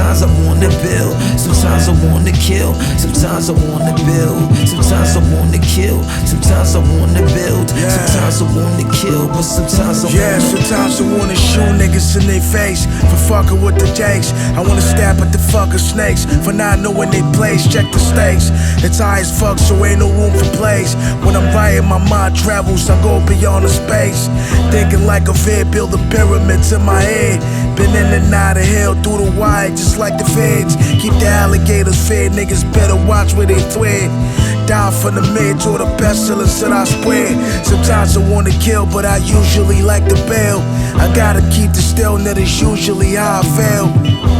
Sometimes I wanna build, sometimes I wanna kill, sometimes I wanna build, sometimes I wanna kill, sometimes I wanna build, sometimes I wanna kill, but sometimes I wanna. Sometimes I wanna shoot niggas in their face for fucking with the jakes. I wanna stab at the fucking snakes for not knowing they place. Check the stakes. It's high as fuck, so ain't no room for plays. When I'm writing, my mind travels, I go beyond the space. Thinking like a vid, building pyramids in my head. Been in and out of hell through the wire, just like the feds. Keep the alligators fed, niggas better watch where they thread. Die from the mid to the pestilence that I spread. Sometimes I wanna kill, but I usually like to bail. I gotta keep the still, that is usually how I fail.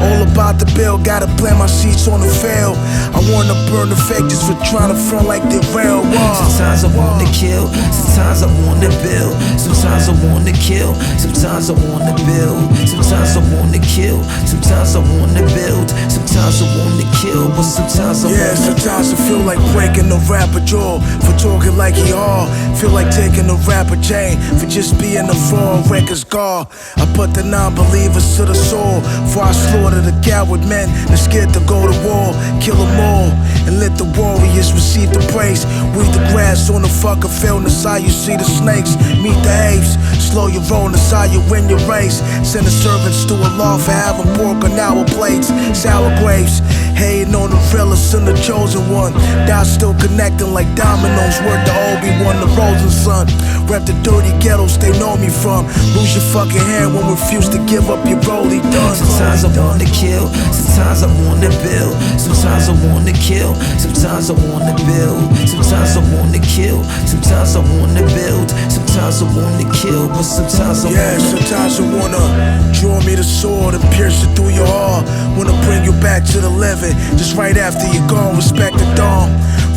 All about the bill, gotta plant my seats on the fail. I wanna burn the fake just for trying to front like they real. Sometimes I wanna kill, sometimes I wanna build, sometimes I wanna kill, sometimes I wanna build, sometimes I wanna kill, sometimes I wanna build, sometimes I wanna kill, but sometimes I wanna. Sometimes I feel like breaking the rapper jaw for talking like he all. Feel like taking the rapper chain for just being a fraud records guard. I put the non-believers to the sword, for I slaughter the coward men that's scared to go to war. Kill them all and let the warriors receive the praise. Weed the grass on the fucking field, that's how you see the snakes. Meet the apes, slow your roll, that's how you win your race. Send the servants to a law for having pork on our plates. Sour grapes, hating on the realest and the chosen one. Dots still connecting like dominoes, word to Obi-Wan, the Rosen son. Rep the dirty ghettos they know me from. Lose your fucking hand when refuse to give up your rollie done. Sometimes I wanna kill, sometimes I wanna build, sometimes I wanna kill, sometimes I wanna build, sometimes I wanna kill, sometimes I wanna build, sometimes I wanna kill, but sometimes I wanna. Sometimes I wanna draw me the sword and pierce it through your heart. Wanna bring you back to the living, just right after you're gone. Respect the dawn,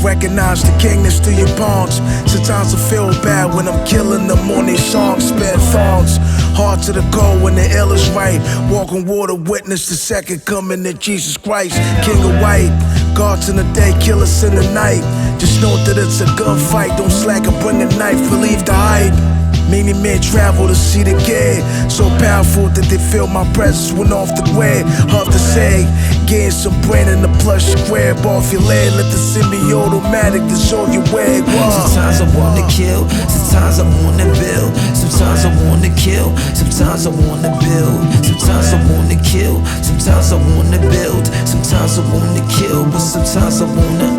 recognize the king that's through your palms. Sometimes I feel bad when I'm killing them on these songs. Spare thoughts, hard to the core when the ill is right. Walking water, witness the second coming of Jesus Christ, King of White. Guards in the day, killers in the night. Just know that it's a gunfight. Don't slack or bring a knife, believe the hype. Many men travel to see the kid, so powerful that they feel my presence went off the grid. Hard to say, getting some brain in the plush square. Off your leg, let the semi-automatic dissolve your wig. Sometimes I wanna kill, sometimes I wanna build, sometimes I wanna kill, sometimes I wanna build, sometimes I wanna kill, sometimes I wanna build, sometimes I wanna kill, but sometimes I wanna.